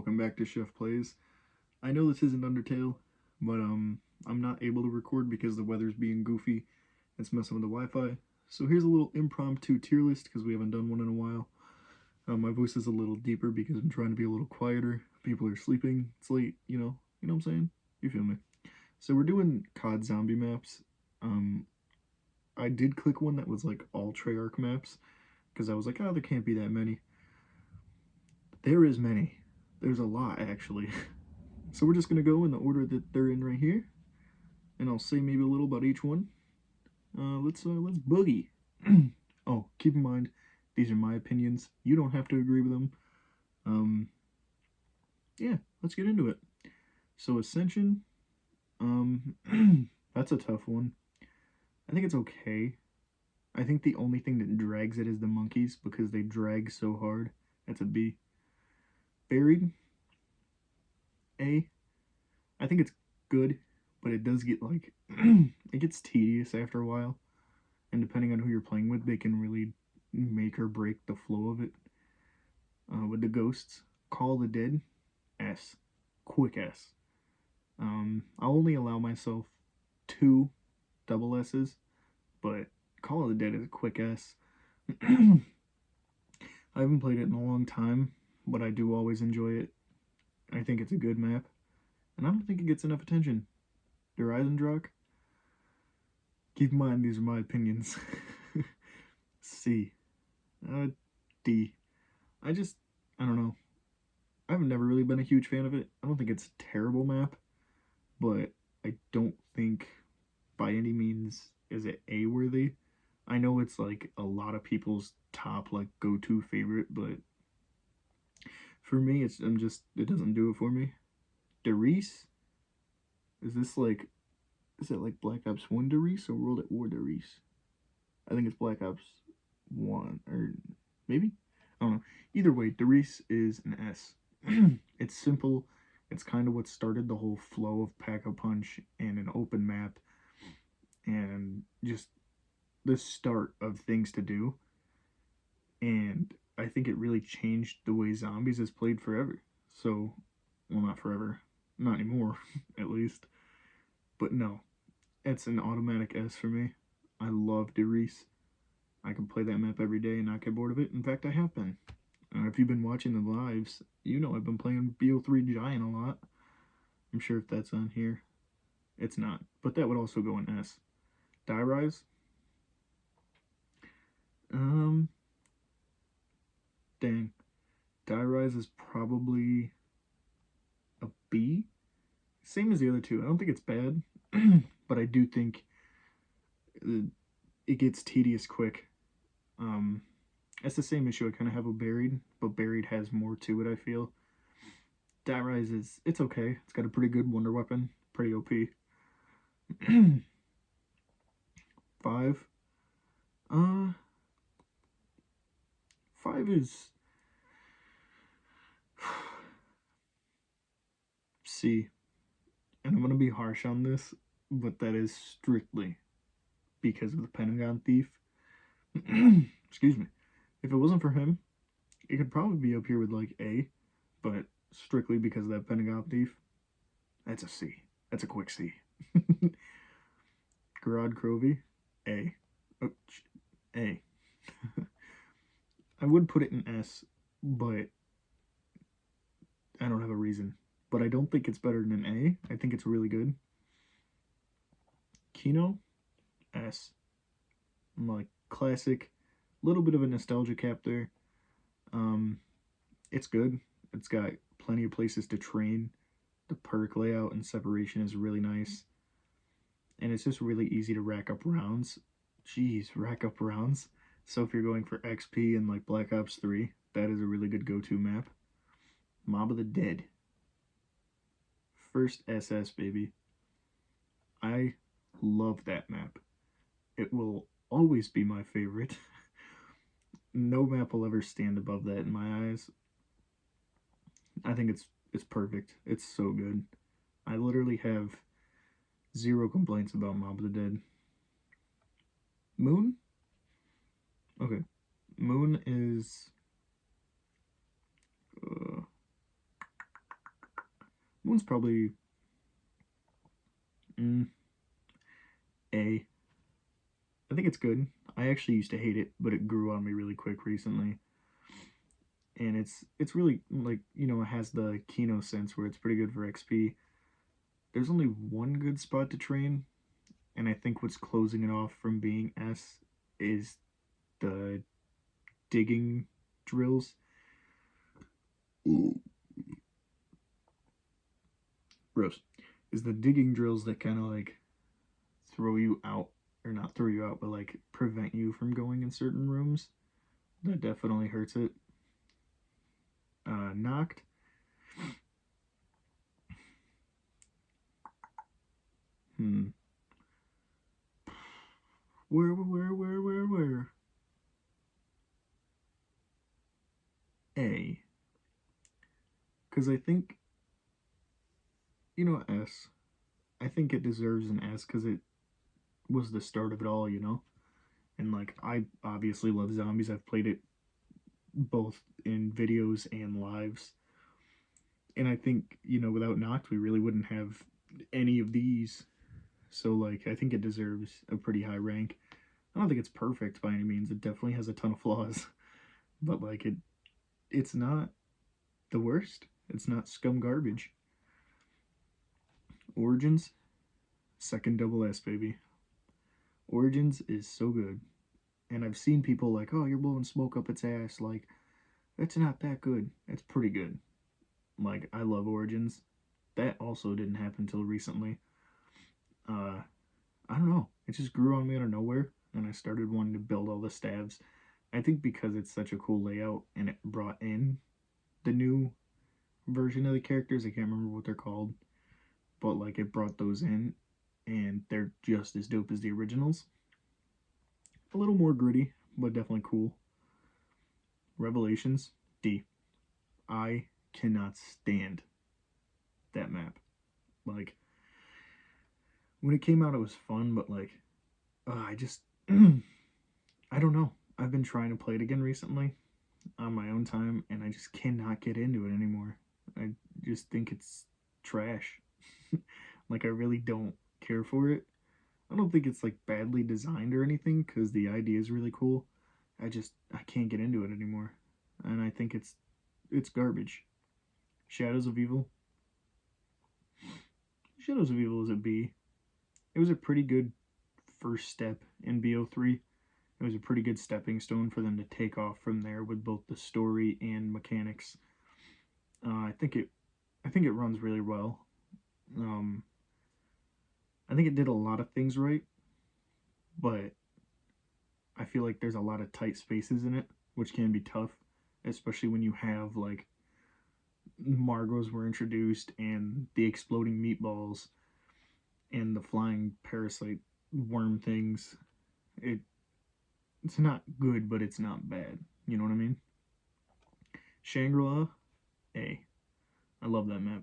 welcome back to Sheffplays. I know this isn't Undertale, but I'm not able to record because the weather's being goofy. It's messing with the Wi-Fi. So here's a little impromptu tier list because we haven't done one in a while. My voice is a little deeper because I'm trying to be a little quieter. People are sleeping. It's late, you know what I'm saying? You feel me? So we're doing COD zombie maps. I did click one that was like all Treyarch maps because I was like, oh, there can't be that many. There is many. There's a lot, actually. So we're just going to go in the order that they're in right here. And I'll say maybe a little about each one. Let's boogie. Oh, keep in mind, these are my opinions. You don't have to agree with them. Yeah, let's get into it. So Ascension, that's a tough one. I think it's okay. I think the only thing that drags it is the monkeys because they drag so hard. That's a B. Buried, A. I think it's good, but it does get like it gets tedious after a while, and depending on who you're playing with, they can really make or break the flow of it. With the ghosts, Call of the Dead, S, quick S. I'll only allow myself 2 double S's, but Call of the Dead is a quick S. I haven't played it in a long time, but I do always enjoy it. I think it's a good map, and I don't think it gets enough attention. Der Eisendrache. Keep in mind, these are my opinions. C. D. I don't know. I've never really been a huge fan of it. I don't think it's a terrible map, but I don't think by any means is it A-worthy. I know it's like a lot of people's top like go-to favorite, but for me, it doesn't do it for me. Derice? Is it like Black Ops 1 Derice or World at War Derice? I think it's Black Ops 1, or maybe? I don't know. Either way, Derice is an S. It's simple. It's kind of what started the whole flow of Pack-a-Punch and an open map, and just the start of things to do. And I think it really changed the way zombies is played forever. So, well, not forever. Not anymore, at least. But no, it's an automatic S for me. I love Derice. I can play that map every day and not get bored of it. In fact, I have been. If you've been watching the lives, you know I've been playing BO3 Giant a lot. I'm sure if that's on here. It's not. But that would also go in S. Die Rise. Dang. Die Rise is probably a B. Same as the other two. I don't think it's bad. But I do think it gets tedious quick. It's the same issue I kind of have with Buried, but Buried has more to it, I feel. Die Rise it's okay. It's got a pretty good wonder weapon. Pretty OP. 5. 5 is C. And I'm going to be harsh on this, but that is strictly because of the Pentagon Thief. Excuse me. If it wasn't for him, it could probably be up here with like A, but strictly because of that Pentagon Thief, that's a C. That's a quick C. Garad Crovey, A. Oh, A. I would put it in S, but I don't have a reason. But I don't think it's better than an A. I think it's really good. Kino, S. I'm like classic, little bit of a nostalgia cap there. It's good. It's got plenty of places to train. The perk layout and separation is really nice. And it's just really easy to rack up rounds. Jeez, rack up rounds. So if you're going for XP in like Black Ops 3, that is a really good go-to map. Mob of the Dead. First SS, baby. I love that map. It will always be my favorite. No map will ever stand above that in my eyes. I think it's perfect. It's so good. I literally have 0 complaints about Mob of the Dead. Moon? Okay. Moon is One's probably A. I think it's good. I actually used to hate it, but it grew on me really quick recently. And it's really, like, you know, it has the Kino sense where it's pretty good for XP. There's only one good spot to train, and I think what's closing it off from being S is the digging drills. Ooh. Gross. Is the digging drills that kind of like throw you out, or not throw you out, but like prevent you from going in certain rooms. That definitely hurts it. Knocked. Where? A. Because I think, you know, S. I think it deserves an S because it was the start of it all, you know? And, like, I obviously love zombies. I've played it both in videos and lives. And I think, you know, without Noct, we really wouldn't have any of these. So, like, I think it deserves a pretty high rank. I don't think it's perfect by any means. It definitely has a ton of flaws. But, like, it's not the worst. It's not scum garbage. Origins, second double S, baby. Origins is so good. And I've seen people like, oh, you're blowing smoke up its ass. Like, it's not that good. It's pretty good. Like, I love Origins. That also didn't happen until recently. I don't know. It just grew on me out of nowhere, and I started wanting to build all the stabs. I think because it's such a cool layout, and it brought in the new version of the characters. I can't remember what they're called, but like it brought those in, and they're just as dope as the originals. A little more gritty, but definitely cool. Revelations, D. I cannot stand that map. Like, when it came out, it was fun, but like, I just, I don't know. I've been trying to play it again recently on my own time, and I just cannot get into it anymore. I just think it's trash. Like, I really don't care for it. I don't think it's like badly designed or anything because the idea is really cool. I can't get into it anymore, and I think it's garbage. Shadows of Evil. Shadows of Evil is a B. It was a pretty good first step in BO3. It was a pretty good stepping stone for them to take off from there with both the story and mechanics. I think it runs really well. I think it did a lot of things right, but I feel like there's a lot of tight spaces in it, which can be tough, especially when you have like Margos were introduced and the exploding meatballs and the flying parasite worm things. It's not good, but it's not bad. You know what I mean? Shangri-La, A. I love that map.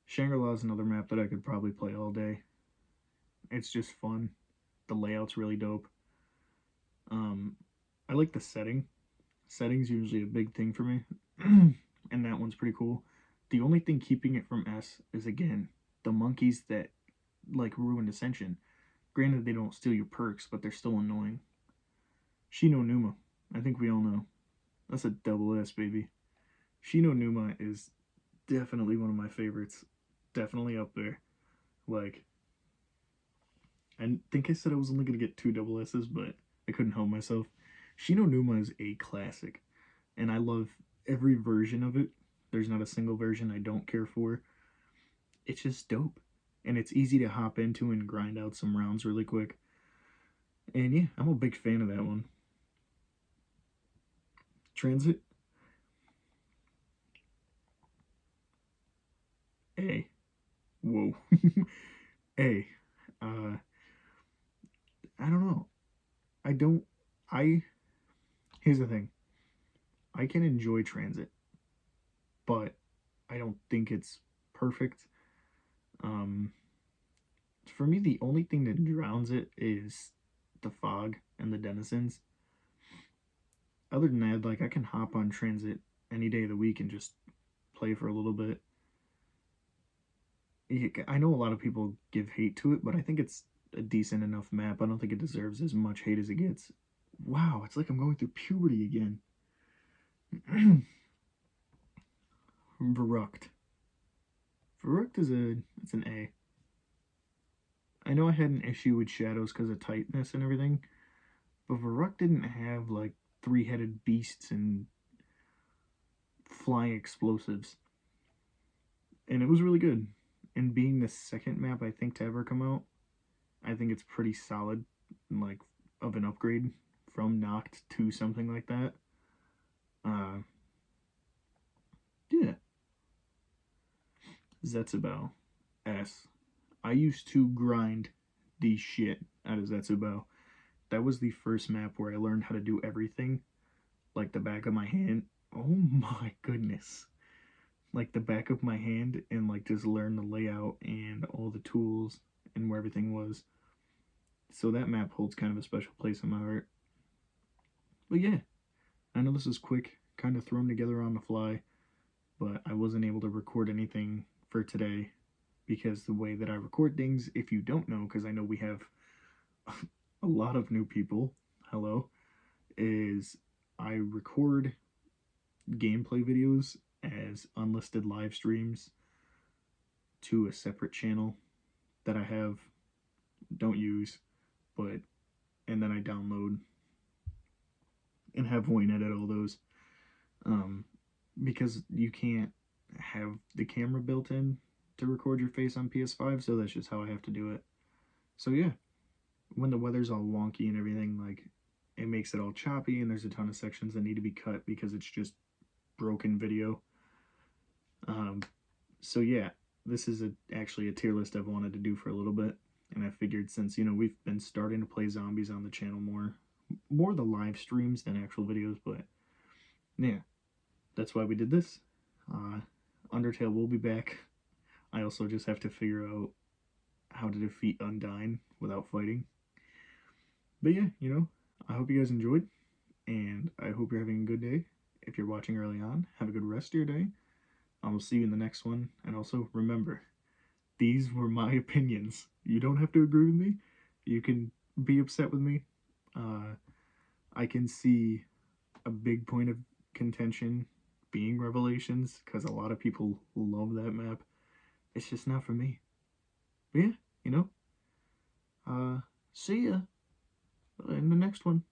Shangri-La is another map that I could probably play all day. It's just fun. The layout's really dope. I like the setting. Setting's usually a big thing for me, and that one's pretty cool. The only thing keeping it from S is, again, the monkeys that like ruined Ascension. Granted, they don't steal your perks, but they're still annoying. Shino Numa. I think we all know. That's a double S, baby. Shino Numa is definitely one of my favorites. Definitely up there. Like, I think I said I was only going to get 2 double S's, but I couldn't help myself. Shino Numa is a classic, and I love every version of it. There's not a single version I don't care for. It's just dope, and it's easy to hop into and grind out some rounds really quick. And yeah, I'm a big fan of that one. Transit, A. Whoa. A. I don't know. I don't. I. Here's the thing. I can enjoy Transit, but I don't think it's perfect. Um, for me, the only thing that drowns it is the fog and the denizens. Other than that, like, I can hop on Transit any day of the week and just play for a little bit. I know a lot of people give hate to it, but I think it's a decent enough map. I don't think it deserves as much hate as it gets. Wow, it's like I'm going through puberty again. Verrucht. Verrucht is it's an A. I know I had an issue with shadows because of tightness and everything, but Verrucht didn't have like three-headed beasts and flying explosives. And it was really good. And being the second map I think to ever come out, I think it's pretty solid, like of an upgrade from Noct to something like that. Yeah. Zetsubao. S. I used to grind the shit out of Zetsubao. That was the first map where I learned how to do everything like the back of my hand. Oh my goodness. Like the back of my hand, and like just learn the layout and all the tools and where everything was. So that map holds kind of a special place in my heart. But yeah, I know this is quick, kind of thrown together on the fly, but I wasn't able to record anything for today because the way that I record things, if you don't know, because I know we have a lot of new people, hello, is I record gameplay videos as unlisted live streams to a separate channel that I don't use, but and then I download and have Wayne edit all those. Because you can't have the camera built in to record your face on PS5, so that's just how I have to do it. So yeah, when the weather's all wonky and everything, like it makes it all choppy, and there's a ton of sections that need to be cut because it's just broken video. So yeah, this is actually a tier list I've wanted to do for a little bit, and I figured since we've been starting to play zombies on the channel more the live streams than actual videos, but yeah, that's why we did this. Undertale will be back. I also just have to figure out how to defeat Undyne without fighting. But yeah, I hope you guys enjoyed, and I hope you're having a good day. If you're watching early on, have a good rest of your day. I will see you in the next one. And also, remember, these were my opinions. You don't have to agree with me. You can be upset with me. I can see a big point of contention being Revelations, because a lot of people love that map. It's just not for me. But yeah, see ya in the next one.